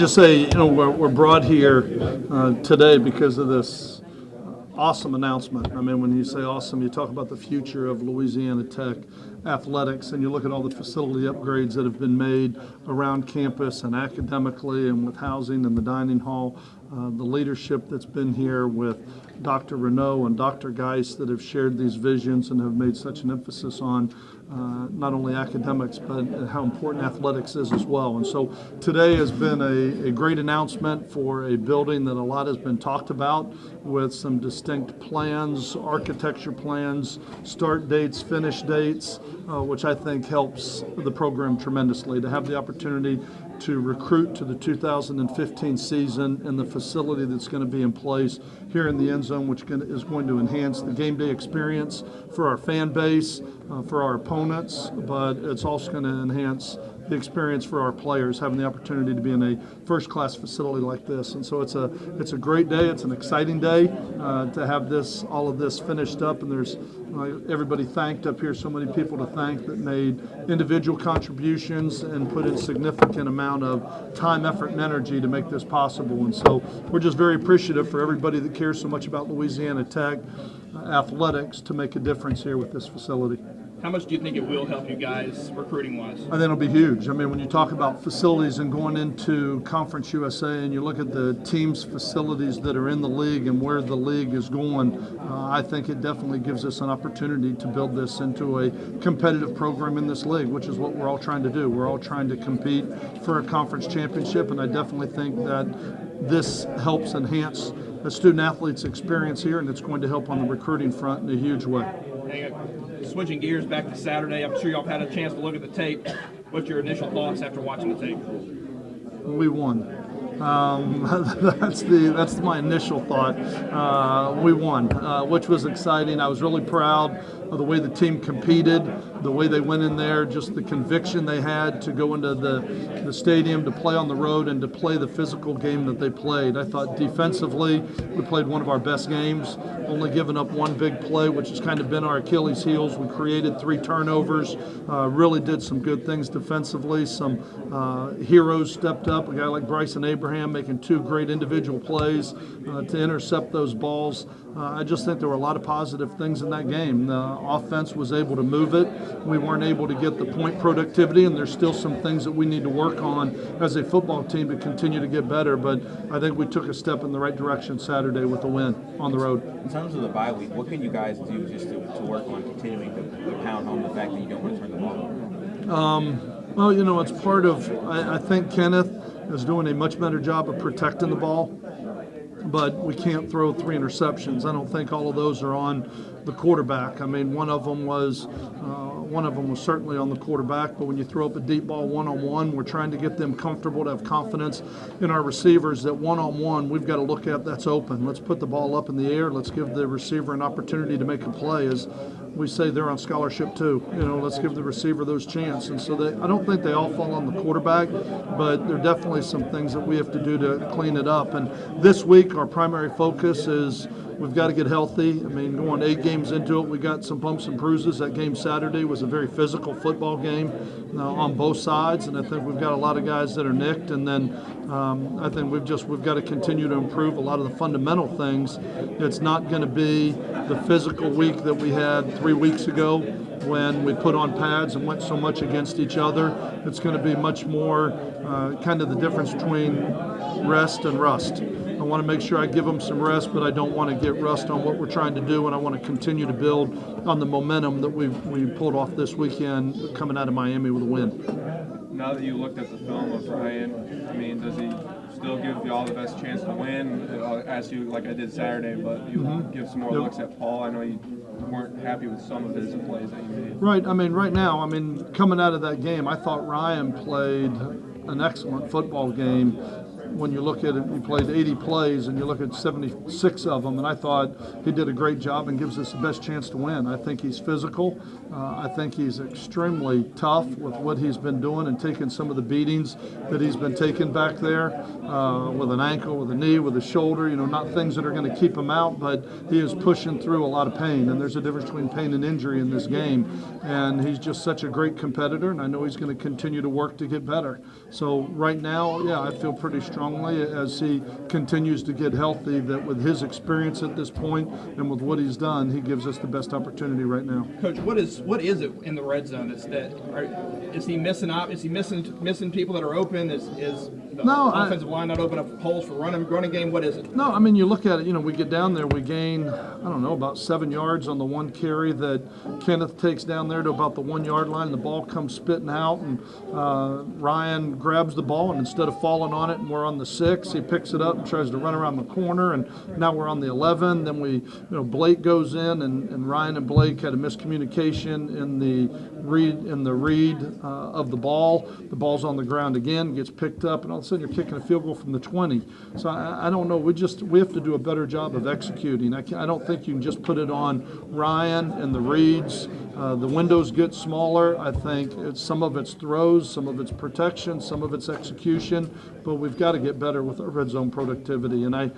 just say, we're brought here today because of this awesome announcement. I mean, when you say awesome, you talk about the future of Louisiana Tech athletics, and you look at all the facility upgrades that have been made around campus and academically and with housing and the dining hall, the leadership that's been here with Dr. Renaud and Dr. Geis that have shared these visions and have made such an emphasis on not only academics, but how important athletics is as well. And so today has been a great announcement for a building that a lot has been talked about, with some distinct plans, architecture plans, start dates, finish dates, which I think helps the program tremendously to have the opportunity to recruit to the 2015 season in the facility that's going to be in place here in the end zone, which is going to enhance the game day experience for our fan base, for our opponents, but it's also going to enhance the experience for our players, having the opportunity to be in a first-class facility like this. And so it's a great day. It's an exciting day to have all of this finished up. And there's everybody thanked up here, so many people to thank that made individual contributions and put in significant amount of time, effort, and energy to make this possible. And so we're just very appreciative for everybody that cares so much about Louisiana Tech athletics to make a difference here with this facility. How much do you think it will help you guys recruiting-wise? I think it'll be huge. I mean, when you talk about facilities and going into Conference USA and you look at the teams' facilities that are in the league and where the league is going, I think it definitely gives us an opportunity to build this into a competitive program in this league, which is what we're all trying to do. We're all trying to compete for a conference championship, and I definitely think that this helps enhance the student-athlete's experience here, and it's going to help on the recruiting front in a huge way. Switching gears back to Saturday, I'm sure y'all have had a chance to look at the tape. What's your initial thoughts after watching the tape? We won. That's my initial thought. We won, which was exciting. I was really proud of the way the team competed, the way they went in there, just the conviction they had to go into the stadium, to play on the road, and to play the physical game that they played. I thought defensively we played one of our best games, only giving up one big play, which has kind of been our Achilles heels. We created 3 turnovers, really did some good things defensively. Some heroes stepped up, a guy like Bryson Abraham making 2 great individual plays to intercept those balls. I just think there were a lot of positive things in that game. The offense was able to move it. We weren't able to get the point productivity, and there's still some things that we need to work on as a football team to continue to get better. But I think we took a step in the right direction Saturday with a win on the road. In terms of the bye week, what can you guys do just to work on continuing to pound home the fact that you don't want to turn the ball over? Well, it's part of, I think Kenneth is doing a much better job of protecting the ball, but we can't throw 3 interceptions. I don't think all of those are on the quarterback. I mean, one of them was certainly on the quarterback, but when you throw up a deep ball one-on-one, we're trying to get them comfortable to have confidence in our receivers that one-on-one we've got to look at that's open. Let's put the ball up in the air. Let's give the receiver an opportunity to make a play. As we say, they're on scholarship too. Let's give the receiver those chances. And so I don't think they all fall on the quarterback, but there are definitely some things that we have to do to clean it up. And this week, our primary focus is we've got to get healthy. I mean, going 8 games into it, we got some bumps and bruises. That game Saturday was a very physical football game on both sides, and I think we've got a lot of guys that are nicked. And then I think we've got to continue to improve a lot of the fundamental things. It's not going to be the physical week that we had 3 weeks ago when we put on pads and went so much against each other. It's going to be much more kind of the difference between rest and rust. I want to make sure I give them some rest, but I don't want to get rust on what we're trying to do, and I want to continue to build on the momentum that we pulled off this weekend coming out of Miami with a win. Now that you looked at the film of Ryan, I mean, does he still give you all the best chance to win? I'll ask you like I did Saturday, but you give some more looks at Paul. I know you weren't happy with some of his plays that you made. Right. I mean, right now, coming out of that game, I thought Ryan played an excellent football game. when you look at it, he played 80 plays and you look at 76 of them, and I thought he did a great job and gives us the best chance to win. I think he's physical. I think he's extremely tough with what he's been doing and taking some of the beatings that he's been taking back there with an ankle, with a knee, with a shoulder, not things that are going to keep him out, but he is pushing through a lot of pain, and there's a difference between pain and injury in this game, and he's just such a great competitor, and I know he's going to continue to work to get better. So right now, yeah, I feel pretty strongly as he continues to get healthy that with his experience at this point and with what he's done, he gives us the best opportunity right now. Coach, what is it in the red zone is he missing up? Is he missing people that are open? Is the offensive line not open up holes for running game? What is it? No, I mean, you look at it, we get down there, we gain, I don't know, about 7 yards on the one carry that Kenneth takes down there to about the 1 yard line. The ball comes spitting out, and Ryan grabs the ball, and instead of falling on it and we're on the 6, he picks it up and tries to run around the corner, and now we're on the 11. Then Blake goes in, and Ryan and Blake had a miscommunication in the read of the ball. The ball's on the ground again, gets picked up, and all of a sudden you're kicking a field goal from the 20. So I don't know. We have to do a better job of executing. I don't think you can just put it on Ryan and the reads. The windows get smaller. I think some of it's throws, some of it's protection, some of it's execution, but we've got to get better with our red zone productivity. And I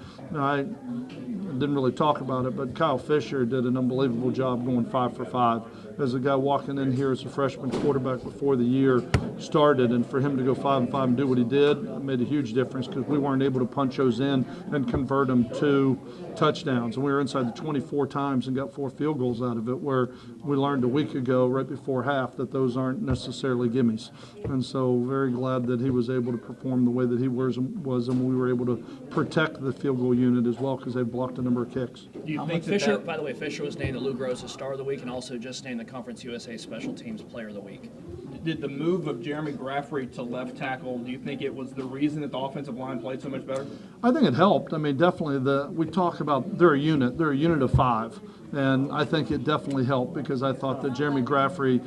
didn't really talk about it, but Kyle Fisher did an unbelievable job going 5 for 5. As a guy walking in here as a freshman quarterback before the year started, and for him to go 5 and 5 and do what he did made a huge difference because we weren't able to punch those in and convert them to touchdowns. And we were inside the 24 times and got 4 field goals out of it, where we learned a week ago, right before half, that those aren't necessarily gimmies. And so very glad that he was able to perform the way that he was, and we were able to protect the field goal unit as well because they blocked a number of kicks. Do you think Fisher, by the way, Fisher was named the Lou Gross Star of the Week and also just named the Conference USA Special Teams Player of the Week. Did the move of Jeremy Graffrey to left tackle, do you think it was the reason that the offensive line played so much better? I think it helped. I mean, definitely we talk about they're a unit of 5. And I think it definitely helped because I thought that Jeremy Graffrey,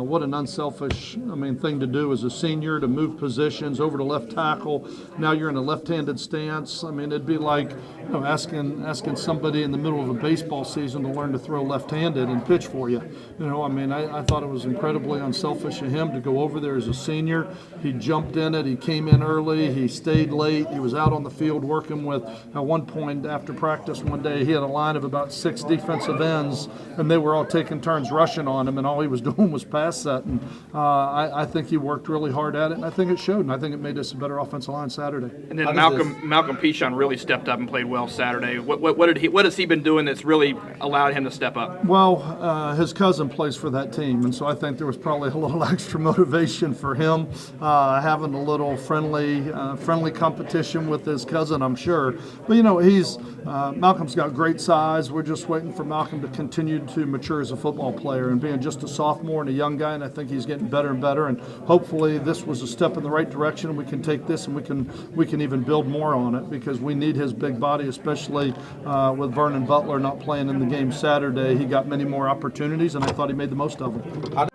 what an unselfish, thing to do as a senior, to move positions over to left tackle. Now you're in a left-handed stance. It'd be like asking somebody in the middle of a baseball season to learn to throw left-handed and pitch for you. I thought it was incredibly unselfish of him to go over there as a senior. He jumped in it. He came in early. He stayed late. He was out on the field working with, at one point after practice one day, he had a line of about 6 defensive ends, and they were all taking turns rushing on him, and all he was doing was pass setting. I think he worked really hard at it, and I think it showed, and I think it made us a better offensive line Saturday. And then Malcolm Pichon really stepped up and played well Saturday. What has he been doing that's really allowed him to step up? Well, his cousin plays for that team, and so I think there was probably a little extra motivation for him, having a little friendly competition with his cousin, I'm sure. But Malcolm's got great size. We're just waiting for Malcolm to continue to mature as a football player and being just a sophomore and a young guy, and I think he's getting better and better, and hopefully this was a step in the right direction, and we can take this and we can even build more on it because we need his big body, especially with Vernon Butler not playing in the game Saturday. He got many more opportunities, and I thought he made the most of them.